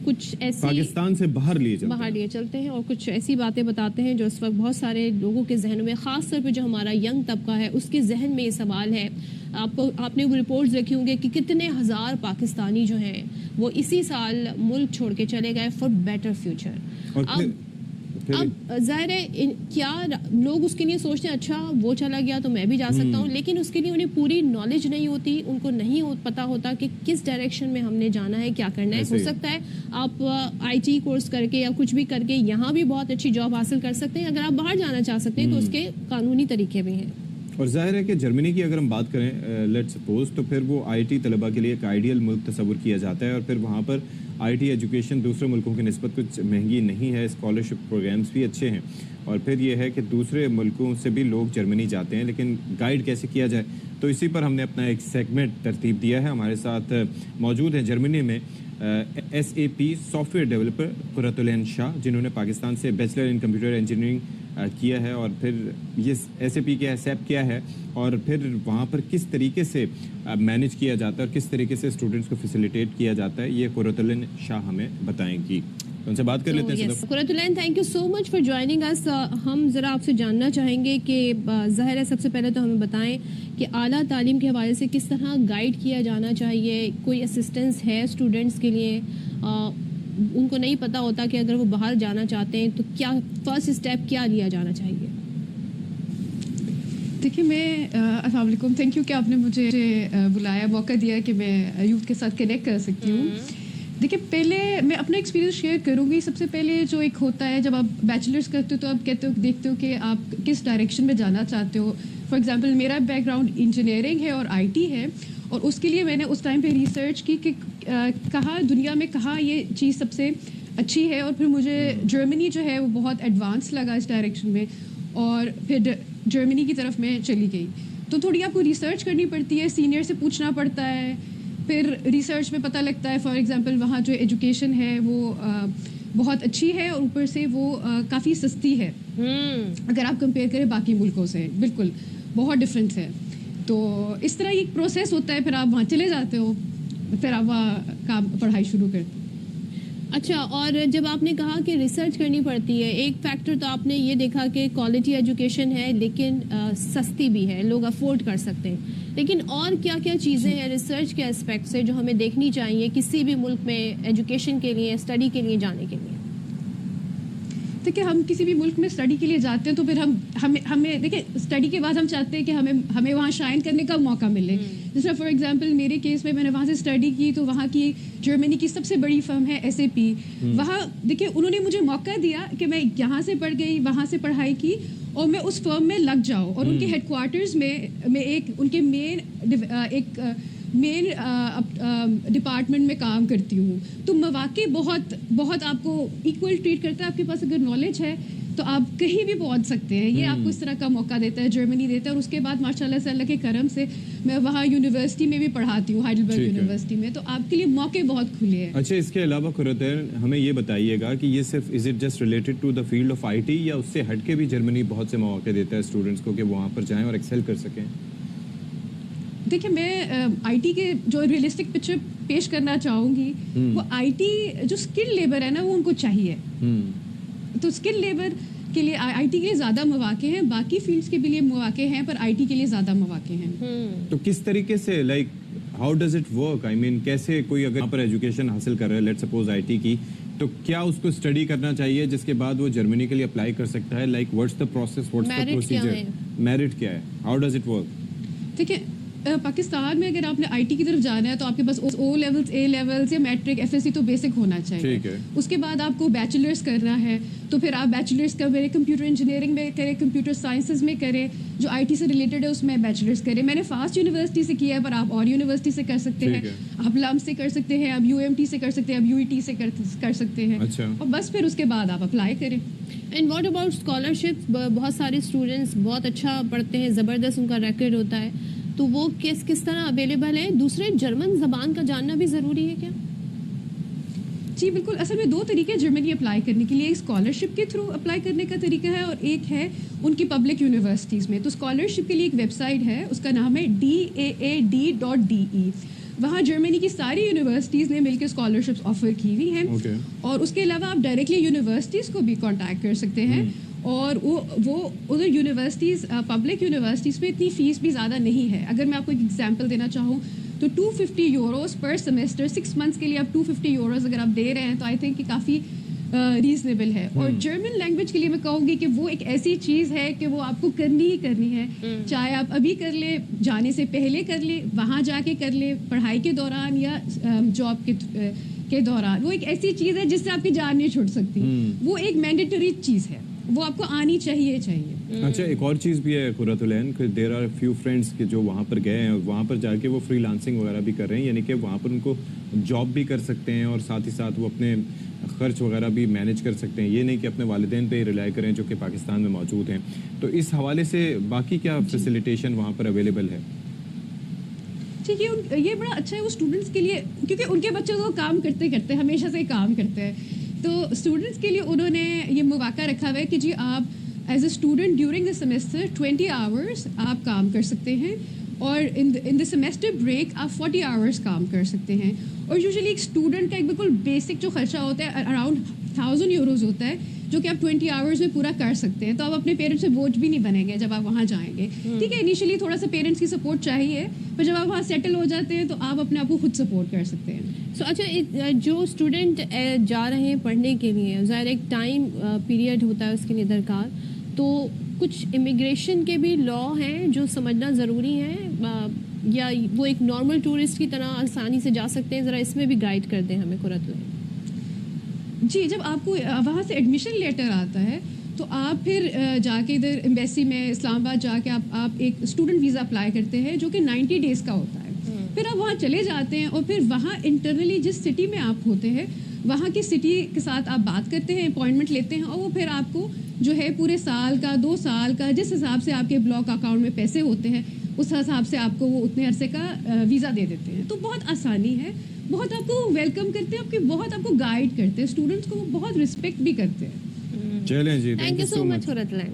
کچھ ایسی پاکستان سے باہر لیے چلتے ہیں اور کچھ ایسی باتیں بتاتے ہیں جو اس وقت بہت سارے لوگوں کے ذہنوں میں، خاص طور پہ جو ہمارا ینگ طبقہ ہے اس کے ذہن میں یہ سوال ہے. آپ نے وہ رپورٹس دیکھی ہوں گے کہ کتنے ہزار پاکستانی جو ہیں وہ اسی سال ملک چھوڑ کے چلے گئے فار بیٹر فیوچر. اب ظاہر ہے کیا لوگ اس کے لیے سوچتے ہیں اچھا وہ چلا گیا تو میں بھی جا سکتا ہوں، لیکن اس کے لیے انہیں پوری نالج نہیں ہوتی، ان کو نہیں پتا ہوتا کہ کس ڈائریکشن میں ہم نے جانا ہے، کیا کرنا ہے. ہو سکتا ہے آپ آئی ٹی کورس کر کے یا کچھ بھی کر کے یہاں بھی بہت اچھی جاب حاصل کر سکتے ہیں. اگر آپ باہر جانا چاہ سکتے ہیں تو اس کے قانونی طریقے بھی ہیں. اور ظاہر ہے کہ جرمنی کی اگر ہم بات کریں لیٹ سپوز، تو پھر وہ آئی ٹی طلباء کے لیے ایک آئیڈیل ملک تصور کیا جاتا ہے، اور پھر وہاں پر آئی ٹی ایجوکیشن دوسرے ملکوں کی نسبت کچھ مہنگی نہیں ہے، اسکالرشپ پروگرامز بھی اچھے ہیں. اور پھر یہ ہے کہ دوسرے ملکوں سے بھی لوگ جرمنی جاتے ہیں، لیکن گائیڈ کیسے کیا جائے، تو اسی پر ہم نے اپنا ایک سیگمنٹ ترتیب دیا ہے. ہمارے ساتھ موجود ہیں جرمنی میں S A P software developer Qurratulain Shah, جنہوں نے پاکستان سے بیچلر ان کمپیوٹر انجینئرنگ کیا ہے، اور پھر یہ ایس اے پی کیا ہے، سیپ کیا ہے، اور پھر وہاں پر کس طریقے سے مینیج کیا جاتا ہے اور کس طریقے سے اسٹوڈنٹس کو فیسیلیٹیٹ کیا جاتا ہے، یہ قرۃ العین شاہ ہمیں بتائیں گی. ان سے بات کر لیتے ہیں. Qurratulain, thank you so much for joining us. ہم ذرا آپ سے جاننا چاہیں گے کہ ظاہر ہے سب سے پہلے تو ہمیں بتائیں کہ اعلیٰ تعلیم کے حوالے سے کس طرح گائیڈ کیا جانا چاہیے، کوئی اسسٹنس ہے اسٹوڈنٹس کے لیے؟ ان کو نہیں پتہ ہوتا کہ اگر وہ باہر جانا چاہتے ہیں تو کیا فرسٹ اسٹیپ کیا لیا جانا چاہیے؟ دیکھیے السلام علیکم، تھینک یو کہ آپ نے مجھے بلایا، موقع دیا کہ میں یوتھ کے ساتھ کنیکٹ کر سکتی ہوں. دیکھیے پہلے میں اپنا ایکسپیرینس شیئر کروں گی. سب سے پہلے جو ایک ہوتا ہے جب آپ بیچلرس کرتے ہو تو آپ کہتے ہو دیکھتے ہو کہ آپ کس ڈائریکشن میں جانا چاہتے ہو. فار ایگزامپل میرا بیک گراؤنڈ انجینئرنگ ہے اور آئی ٹی ہے، اور اس کے لیے میں نے اس ٹائم پہ ریسرچ کی کہ کہاں دنیا میں کہاں یہ چیز سب سے اچھی ہے، اور پھر مجھے جرمنی جو ہے وہ بہت ایڈوانس لگا اس ڈائریکشن میں، اور پھر جرمنی کی طرف میں چلی گئی. تو تھوڑی آپ کو ریسرچ کرنی پڑتی ہے، سینئر سے پوچھنا پڑتا ہے، پھر ریسرچ میں پتہ لگتا ہے فار ایگزامپل وہاں جو ایجوکیشن ہے وہ بہت اچھی ہے، اور اوپر سے وہ کافی سستی ہے اگر آپ کمپیئر کریں باقی ملکوں سے. بالکل بہت ڈفرینس ہے. تو اس طرح ایک پروسیس ہوتا ہے، پھر آپ وہاں چلے جاتے ہو، پھر آپ وہاں کام پڑھائی شروع کرتے. اچھا، اور جب آپ نے کہا کہ ریسرچ کرنی پڑتی ہے، ایک فیکٹر تو آپ نے یہ دیکھا کہ کوالٹی ایجوکیشن ہے لیکن سستی بھی ہے، لوگ افورڈ کر سکتے ہیں، لیکن اور کیا کیا چیزیں ہیں ریسرچ کے اسپیکٹ سے جو ہمیں دیکھنی چاہیے کسی بھی ملک میں ایجوکیشن کے لیے، اسٹڈی کے لیے جانے کے لیے؟ دیکھیے ہم کسی بھی ملک میں اسٹڈی کے لیے جاتے ہیں تو پھر ہمیں دیکھیں اسٹڈی کے بعد ہم چاہتے ہیں کہ ہمیں وہاں شائن کرنے کا موقع ملے. جس طرح فار ایگزامپل میرے کیس میں نے وہاں سے اسٹڈی کی تو وہاں کی جرمنی کی سب سے بڑی فرم ہے ایس اے پی. وہاں دیکھیں انہوں نے مجھے موقع دیا کہ میں یہاں سے پڑھ گئی، وہاں سے پڑھائی کی، اور میں اس فرم میں لگ جاؤں، اور ان کے ہیڈ کوارٹرز میں ایک ان کے مین ڈپارٹمنٹ میں کام کرتی ہوں. تو مواقع بہت بہت آپ کو ایکول ٹریٹ کرتا ہے. آپ کے پاس اگر نالج ہے تو آپ کہیں بھی پہنچ سکتے ہیں. یہ آپ کو اس طرح کا موقع دیتا ہے، جرمنی دیتا ہے. اور اس کے بعد ماشاء اللہ سے اللہ کے کرم سے میں وہاں یونیورسٹی میں بھی پڑھاتی ہوں، ہائیڈلبرگ یونیورسٹی میں. تو آپ کے لیے موقع بہت کھلے ہیں. اچھا، اس کے علاوہ قرۃ العین ہمیں یہ بتائیے گا کہ یہ صرف is it just related to the field of I T, یا اس سے ہٹ کے بھی جرمنی بہت سے مواقع دیتا ہے اسٹوڈنٹس کو کہ وہاں پر جائیں اور ایکسل کر سکیں؟ دیکھیے میں آئی ٹی کے جو ریئلسٹک پکچر پیش کرنا چاہوں گی، وہ آئی ٹی جو اسکل لیبر ہے نا وہ ان کو چاہیے. تو اسکل لیبر کے لیے آئی ٹی کے لیے زیادہ مواقع ہیں، باقی فیلڈس کے بھی لیے مواقع ہیں، پر آئی ٹی کے لیے زیادہ مواقع ہیں. تو کس طریقے سے like how does it work? I mean کیسے کوئی اگر یہاں پر ایجوکیشن حاصل کر رہا ہے لیٹ سپوز آئی ٹی کی، تو کیا اس کو اسٹڈی کرنا چاہیے جس کے بعد وہ جرمنی کے لیے اپلائی کر سکتا ہے؟ Like what's the process, what's the procedure, merit کیا ہے، ہاؤ ڈز اٹ ورک؟ دیکھیے پاکستان میں اگر آپ نے آئی ٹی کی طرف جانا ہے تو آپ کے پاس او لیولس، اے لیولس یا میٹرک، ایف ایس سی تو بیسک ہونا چاہیے. اس کے بعد آپ کو بیچلرس کرنا ہے تو پھر آپ بیچلرس کا میرے کمپیوٹر انجینئرنگ میں کریں، کمپیوٹر سائنسز میں کریں، جو آئی ٹی سے ریلیٹڈ ہے اس میں بیچلرس کریں. میں نے فاسٹ یونیورسٹی سے کیا ہے، پر آپ اور یونیورسٹی سے کر سکتے ہیں، آپ لم سے کر سکتے ہیں، آپ یو ایم ٹی سے کر سکتے ہیں، آپ یو ای ٹی سے کر سکتے ہیں. اور بس پھر اس کے بعد آپ اپلائی کریں. And what about scholarship? بہت سارے اسٹوڈنٹس بہت اچھا پڑھتے ہیں، زبردست ان کا ریکارڈ ہوتا ہے، تو وہ کس طرح اویلیبل ہے؟ دوسرے جرمن زبان کا جاننا بھی ضروری ہے کیا؟ جی بالکل. اصل میں دو طریقے جرمنی اپلائی کرنے کے لیے، ایک اسکالرشپ کے تھرو اپلائی کرنے کا طریقہ ہے، اور ایک ہے ان کی پبلک یونیورسٹیز میں. تو اسکالرشپ کے لیے ایک ویب سائٹ ہے، اس کا نام ہے DAAD.DE. وہاں جرمنی کی ساری یونیورسٹیز نے مل کے اسکالرشپس آفر کی ہوئی ہیں. اور اس کے علاوہ آپ ڈائریکٹلی یونیورسٹیز کو بھی کانٹیکٹ کر سکتے ہیں. اور وہ ادھر یونیورسٹیز پبلک یونیورسٹیز پہ اتنی فیس بھی زیادہ نہیں ہے. اگر میں آپ کو ایک ایگزامپل دینا چاہوں تو 250 یوروز پر سیمسٹر 6 منتھس کے لیے آپ 250 یوروز اگر آپ دے رہے ہیں تو آئی تھنک کہ کافی ریزنیبل ہے. اور جرمن لینگویج کے لیے میں کہوں گی کہ وہ ایک ایسی چیز ہے کہ وہ آپ کو کرنی ہی کرنی ہے. چاہے آپ ابھی کر لیں, جانے سے پہلے کر لیں, وہاں جا کے کر لیں, پڑھائی کے دوران یا جاب کے دوران. وہ ایک ایسی چیز ہے جس سے آپ کی جان نہیں چھوٹ سکتی. وہ ایک مینڈیٹری چیز ہے, وہ آپ کو آنی چاہیے. اچھا, ایک اور چیز بھی ہے قرۃ العین کہ دیر آر فیو فرینڈس کہ جو وہاں پر گئے ہیں اور وہاں پر جا کے وہ فری لانسنگ وغیرہ بھی کر رہے ہیں, یعنی کہ وہاں پر ان کو جاب بھی کر سکتے ہیں اور ساتھ ہی ساتھ وہ اپنے خرچ وغیرہ بھی مینیج کر سکتے ہیں. یہ نہیں کہ اپنے والدین پہ ہی ریلائی کریں جو کہ پاکستان میں موجود ہیں. تو اس حوالے سے باقی کیا فیسیلیٹیشن وہاں پر اویلیبل ہے؟ ٹھیک ہے, یہ بڑا اچھا ہے وہ اسٹوڈنٹس کے لیے, کیونکہ ان کے بچے تو کام کرتے کرتے ہمیشہ سے کام کرتے ہیں. تو اسٹوڈنٹس کے لیے انہوں نے یہ مواقع رکھا ہوا ہے کہ جی آپ as a student during the semester 20 hours آپ کام کر سکتے ہیں, اور ان دا سیمسٹر بریک آپ 40 آورس کام کر سکتے ہیں. اور یوزلی ایک اسٹوڈنٹ کا ایک بالکل بیسک جو خرچہ ہوتا ہے اراؤنڈ 1000 یوروز ہوتا ہے, جو کہ آپ 20 آورس میں پورا کر سکتے ہیں. تو آپ اپنے پیرنٹس سے بوجھ بھی نہیں بنیں گے جب آپ وہاں جائیں گے. ٹھیک ہے, انیشلی تھوڑا سا پیرنٹس کی سپورٹ چاہیے, پر جب آپ وہاں سیٹل ہو جاتے ہیں تو آپ اپنے آپ کو خود سپورٹ کر سکتے ہیں. اچھا, جو اسٹوڈنٹ جا رہے ہیں پڑھنے کے لیے, ظاہر ایک ٹائم پیریڈ ہوتا ہے اس کے لیے درکار, تو کچھ امیگریشن کے بھی لا ہیں جو سمجھنا ضروری ہیں, یا وہ ایک نارمل ٹورسٹ کی طرح آسانی سے جا سکتے ہیں؟ ذرا اس میں بھی گائیڈ کر دیں ہمیں قرۃ العین. جی, جب آپ کو وہاں سے ایڈمیشن لیٹر آتا ہے تو آپ پھر جا کے ادھر ایمبیسی میں اسلام آباد جا کے آپ ایک اسٹوڈنٹ ویزا اپلائی کرتے ہیں جو کہ 90 ڈیز کا ہوتا ہے. پھر آپ وہاں چلے جاتے ہیں اور پھر وہاں انٹرنلی جس سٹی میں آپ ہوتے ہیں وہاں کی سٹی کے ساتھ آپ بات کرتے ہیں, اپوائنٹمنٹ لیتے ہیں, اور وہ پھر آپ کو جو ہے پورے سال کا 2 سال کا جس حساب سے آپ کے بلاک اکاؤنٹ میں پیسے ہوتے ہیں اس حساب سے آپ کو وہ اتنے عرصے کا ویزا دے دیتے ہیں. تو بہت آسانی ہے, بہت آپ کو ویلکم کرتے ہیں, بہت آپ کو گائیڈ کرتے ہیں, اسٹوڈنٹس کو وہ بہت رسپیکٹ بھی کرتے ہیں. چلیں جی, تھینک یو سو مچ قرۃ العین.